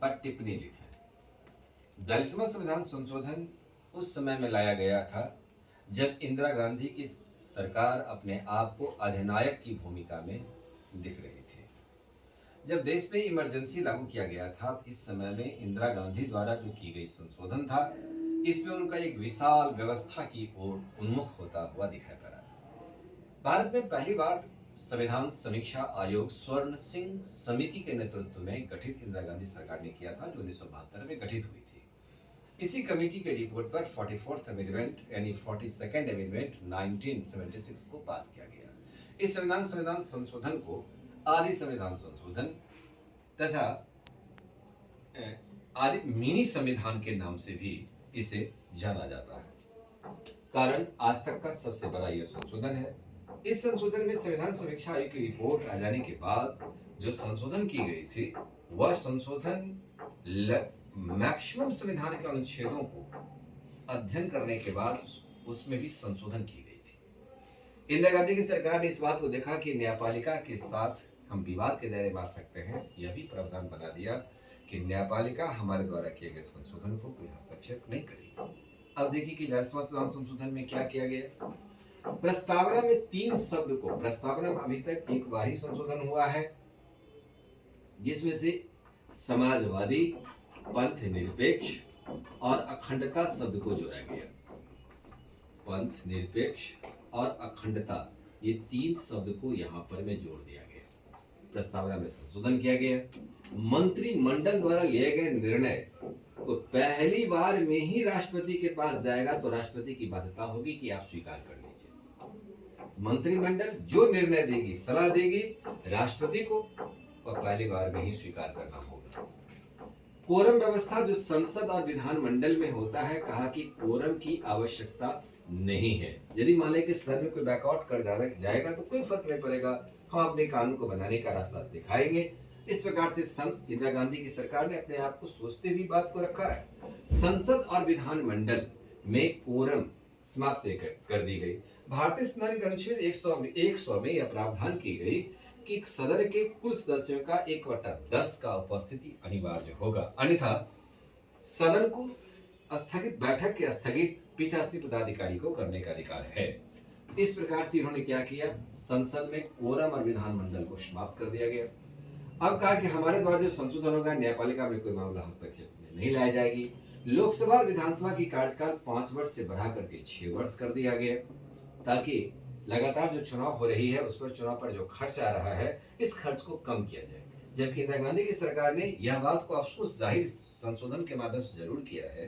पर टिप्पणी लिखें। 42वां संविधान संशोधन उस समय में लाया गया था जब इंदिरा गांधी की सरकार अपने आप को अधिनायक की भूमिका में दिख रही थी। जब देश में इमरजेंसी लागू किया गया था, इस समय में इंदिरा गांधी द्वारा जो की गई संशोधन था, इसमें उनका एक विशाल व्यवस्था की ओर उन्मुख होता हुआ दिखाई पड़ा। भारत में पहली बार संविधान समीक्षा आयोग स्वर्ण सिंह समिति के नेतृत्व में गठित इंदिरा गांधी सरकार ने किया था, जो 1972 में गठित हुई थी। इसी कमेटी के रिपोर्ट पर 44th अमेंडमेंट यानी 42nd अमेंडमेंट 1976 को पास किया गया। इस संविधान संशोधन को आदि संविधान संशोधन तथा आदि मिनी संविधान के नाम से भी इसे जाना जाता है, कारण आज तक का सबसे बड़ा यह संशोधन है। इस संशोधन में संविधान समीक्षा आयोग की रिपोर्ट आ जाने के बाद जो संशोधन की गई थी, वह संशोधन मैक्सिमम संविधान के अनुच्छेदों को अध्ययन करने के बाद उसमें भी संशोधन की गई थी। इंदिरा गांधी की सरकार ने इस बात को देखा कि न्यायपालिका के साथ हम विवाद के दायरे में आ सकते हैं, यह भी प्रावधान बना दिया कि न्यायपालिका हमारे द्वारा किए गए संशोधन को कोई हस्तक्षेप नहीं करेगी। अब देखिए कि 42वां संविधान संशोधन में क्या किया गया। प्रस्तावना में 3 शब्द को, प्रस्तावना में अभी तक एक बार ही संशोधन हुआ है, जिसमें से समाजवादी, पंथ निरपेक्ष और अखंडता शब्द को जोड़ा गया। पंथ निरपेक्ष और अखंडता, ये 3 शब्द को यहां पर में जोड़ दिया गया। प्रस्तावना में संशोधन किया गया। मंत्रिमंडल द्वारा लिए गए निर्णय को पहली बार में ही राष्ट्रपति के पास जाएगा तो राष्ट्रपति की बाध्यता होगी कि आप स्वीकार कर लीजिए। मंत्रिमंडल जो निर्णय देगी, सलाह देगी राष्ट्रपति को, और पहली बार में ही स्वीकार करना होगा। कोरम व्यवस्था जो संसद और विधानमंडल में होता है, कहा कि कोरम की आवश्यकता नहीं है। यदि मान लें कि सदन में कोई बैकआउट कर जाएगा तो कोई फर्क नहीं पड़ेगा, हम अपने कानून को बनाने का रास्ता दिखाएंगे। इस प्रकार से इंदिरा गांधी की सरकार ने अपने आप को सोचते हुए बात को रखा है। संसद और विधानमंडल में कोरम समाप्त कर दी गई। भारतीय संविधान के अनुच्छेद 100 में यह प्रावधान की गई कि सदन के कुल सदस्यों का 1/10 का उपस्थिति अनिवार्य होगा, अन्यथा सदन को स्थगित, बैठक के स्थगित पीठासीन पदाधिकारी को करने का अधिकार है। इस प्रकार से इन्होंने क्या किया, संसद में कोरम और विधानमंडल को समाप्त कर दिया गया। अब कहा कि हमारे द्वारा जो संशोधन होगा, न्यायपालिका में कोई मामला हस्तक्षेप में नहीं लाया जाएगी। लोकसभा और विधानसभा की कार्यकाल 5 वर्ष से बढ़ा करके 6 वर्ष कर दिया गया, ताकि लगातार जो चुनाव हो रही है उस पर, चुनाव पर जो खर्च आ रहा है, इस खर्च को कम किया जाए। जबकि इंदिरा गांधी की सरकार ने यह बात को अफसोस जाहिर संशोधन के माध्यम से जरूर किया है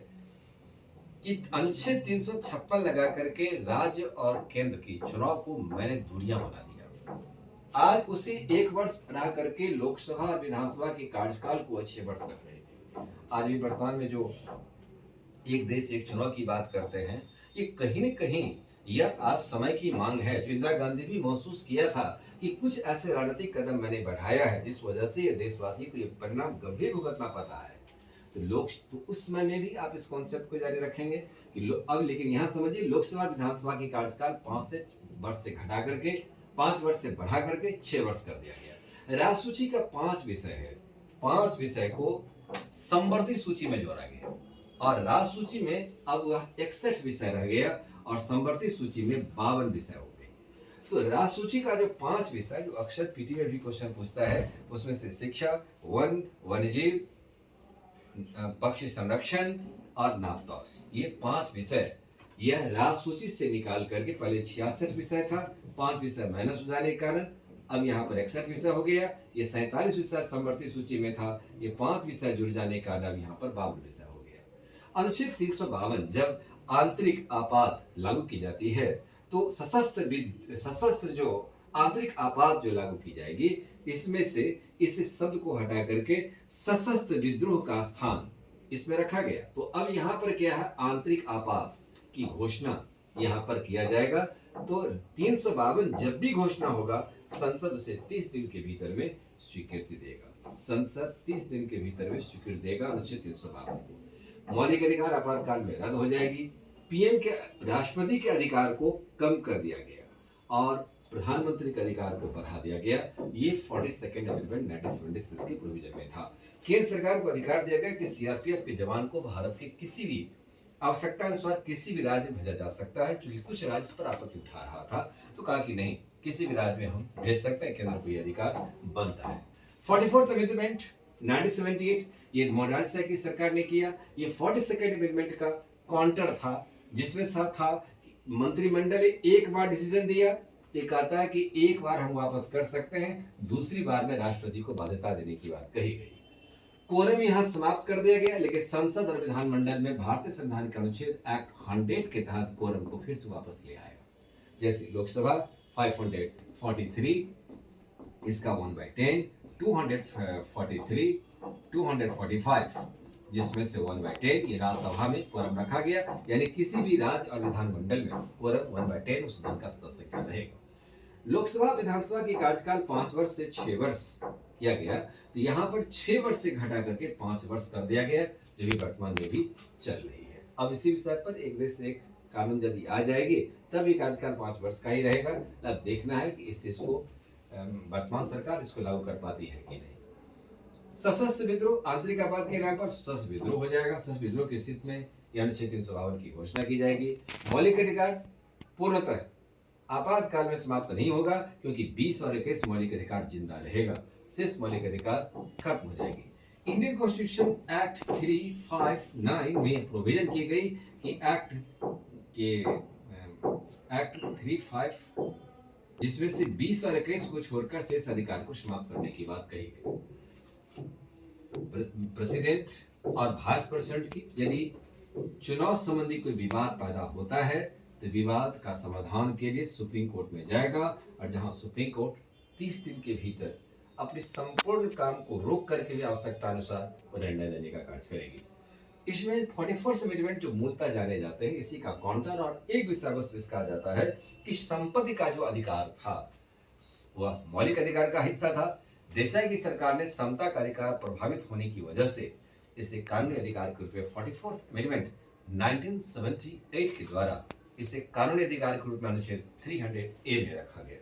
कि अनुच्छेद 356 लगा करके राज्य और केंद्र की चुनाव को मैंने दूरियां बना दिया। आज उसे 1 वर्ष बढ़ा करके लोकसभा और विधानसभा के कार्यकाल को 6 वर्ष रख रहे थे। आज भी वर्तमान में जो एक देश एक चुनाव की बात करते हैं, ये कहीं न कहीं यह आज समय की मांग है, जो इंदिरा गांधी भी महसूस किया था कि कुछ ऐसे राजनीतिक कदम मैंने बढ़ाया है जिस वजह से देशवासी को ये परिणाम गंभीर भुगतना पड़ रहा है। तो उस समय में भी आप इस कॉन्सेप्ट को जारी रखेंगे कि अब, लेकिन यहाँ समझिए, लोकसभा विधानसभा की कार्यकाल 5 वर्ष से घटा करके 5 वर्ष से बढ़ा करके 6 वर्ष कर दिया गया। राज्य सूची का 5 विषय है, 5 विषय को संवर्ती सूची में जोड़ा गया और राज्य सूची में अब वह 61 विषय रह गया और संवर्ती सूची में 52 विषय हो गए। तो राज्य सूची का जो 5 विषय, जो अक्सर पीटी में भी क्वेश्चन पूछता है, उसमें से शिक्षा, वन, वन्यजीव, पक्षी संरक्षण और नापतौल, ये 5 विषय यह राज्य सूची से निकाल करके, पहले 66 विषय था, 5 विषय माइनस हो जाने के कारण अब यहाँ पर 61 विषय हो गया। ये 47 विषय संवर्ती सूची में था, ये 5 विषय जुड़ जाने का अब यहाँ पर 52 विषय हो गया। अनुच्छेद 352 जब आंतरिक आपात लागू की जाती है तो सशस्त्र जो आंतरिक आपात जो लागू की जाएगी, इसमें से इस शब्द को हटा करके सशस्त्र विद्रोह का स्थान इसमें रखा गया। तो अब यहाँ पर क्या है, आंतरिक आपात की घोषणा यहाँ पर किया जाएगा। तो 352 जब भी घोषणा होगा, संसद उसे 30 दिन के भीतर में स्वीकृति देगा। संसद 30 दिन के भीतर में स्वीकृति देगा अनुच्छेद 352 को। मौलिक अधिकार आपातकाल में रद्द हो जाएगी। पीएम के, राष्ट्रपति के अधिकार को कम कर दिया गया और प्रधानमंत्री के अधिकार को बढ़ा दिया गया। ये 42nd अमेंडमेंट 1976 के प्रोविजन में था। केंद्र सरकार को अधिकार दिया गया कि सीआरपीएफ के जवान को भारत के किसी भी आवश्यकता अनुसार किसी भी राज्य में भेजा जा सकता है। क्योंकि कुछ राज्य इस पर आपत्ति उठा रहा था, तो कहा कि नहीं, किसी भी राज्य में हम भेज सकते हैं, केंद्र को यह अधिकार बनता है। 44th अमेंडमेंट 1978 ये मोनार्ची की सरकार ने किया। ये 42nd अमेंडमेंट का काउंटर था, जिसमें था कि मंत्रिमंडल ने एक बार डिसीजन दिया, ये कहता है कि एक बार हम वापस कर सकते हैं, दूसरी बार में राष्ट्रपति को बाध्यता देने की बात कही गई। कोरम यहां समाप्त कर दिया गया, लेकिन संसद और विधानमंडल में भारतीय संविधान के अनुच्छेद एक्ट 100 के तहत कोरम को फिर से वापस ले आया। जैसे लोकसभा 543 इसका 1/10, 243, 245 जिसमें से 1/10 ये राज्यसभा में कोरम रखा गया। यानी किसी भी राज्य और विधानमंडल में कोरम 1/10 उस सदन का सदस्य का रहेगा। लोकसभा विधानसभा की कार्यकाल 5 वर्ष से 6 वर्ष किया गया, तो यहाँ पर 6 वर्ष से घटा करके 5 वर्ष कर दिया गया, जो भी वर्तमान में भी चल रही है। अब इसी विषय पर एक देश एक कानून यदि आ जाएगी, तब ये कार्यकाल 5 वर्ष का ही रहेगा। अब देखना है कि इस चीज को वर्तमान सरकार इसको लागू कर पाती है कि नहीं। सशस्त्र विद्रोह आंतरिक आपात के नाम पर सशस्त्र विद्रोह हो जाएगा। सशस्त्र विद्रोह की स्थिति में अनुच्छेद 352 की घोषणा की जाएगी। मौलिक अधिकार पूर्णतः आपातकाल में समाप्त नहीं होगा, क्योंकि 20 और 21 मौलिक अधिकार जिंदा रहेगा, शेष मौलिक अधिकार खत्म हो जाएगी। इंडियन कॉन्स्टिट्यूशन एक्ट 359 में प्रोविजन की गई कि एक्ट 35 जिसमें से 20 और 21 को छोड़कर शेष अधिकार को समाप्त करने की बात कही गई। प्रेसिडेंट और वाइस प्रेसिडेंट की यदि चुनाव संबंधी कोई विवाद पैदा होता है, तो विवाद का समाधान के लिए सुप्रीम कोर्ट में जाएगा, और जहां सुप्रीम कोर्ट 30 दिन के भीतर अपने संपूर्ण काम को रोक करके भी आवश्यकता अनुसार निर्णय देने का कार्य करेगी। इसमें 44th अमेंडमेंट जो मूलतः जाने जाते हैं, इसी का काउंटर और एक विषय वस्तु इसका जाता है कि संपत्ति का जो अधिकार था वह मौलिक अधिकार का हिस्सा था। देसाई की सरकार ने समता का अधिकार प्रभावित होने की वजह से इसे कानूनी अधिकार के रूप में 44th अमेंडमेंट 1978 के द्वारा इसे कानूनी अधिकार के रूप में अनुच्छेद 300A में रखा गया।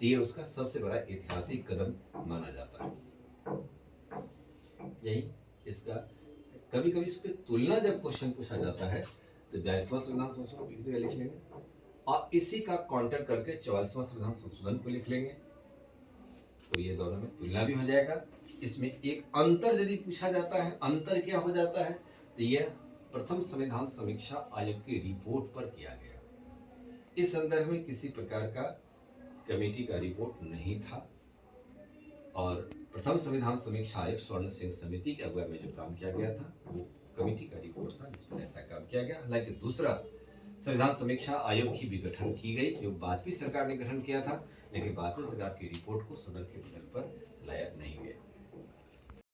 ये उसका सबसे बड़ा ऐतिहासिक कदम माना जाता है। यही इसका कभी कभी इस पर तुलना जब क्वेश्चन पूछा जाता है, तो 42वां संविधान संशोधन लिख लेंगे, और इसी का काउंटर करके 44वां संविधान संशोधन को लिख लेंगे, तो ये दोनों में तुलना भी हो जाएगा। इसमें एक अंतर यदि पूछा जाता है, अंतर क्या हो जाता है, तो यह प्रथम संविधान समीक्षा आयोग की रिपोर्ट पर किया गया। इस संदर्भ में किसी प्रकार का कमेटी का रिपोर्ट नहीं था, और प्रथम संविधान समीक्षा आयोग स्वर्ण सिंह समिति के अगुवाई में जो काम किया गया था, वो कमेटी का रिपोर्ट था जिस पर ऐसा काम किया गया। हालांकि दूसरा संविधान समीक्षा आयोग की भी गठन की गई, जो वाजपेयी सरकार ने गठन किया था, लेकिन वाजपेयी सरकार की रिपोर्ट को सदन के पटल पर लाया नहीं गया।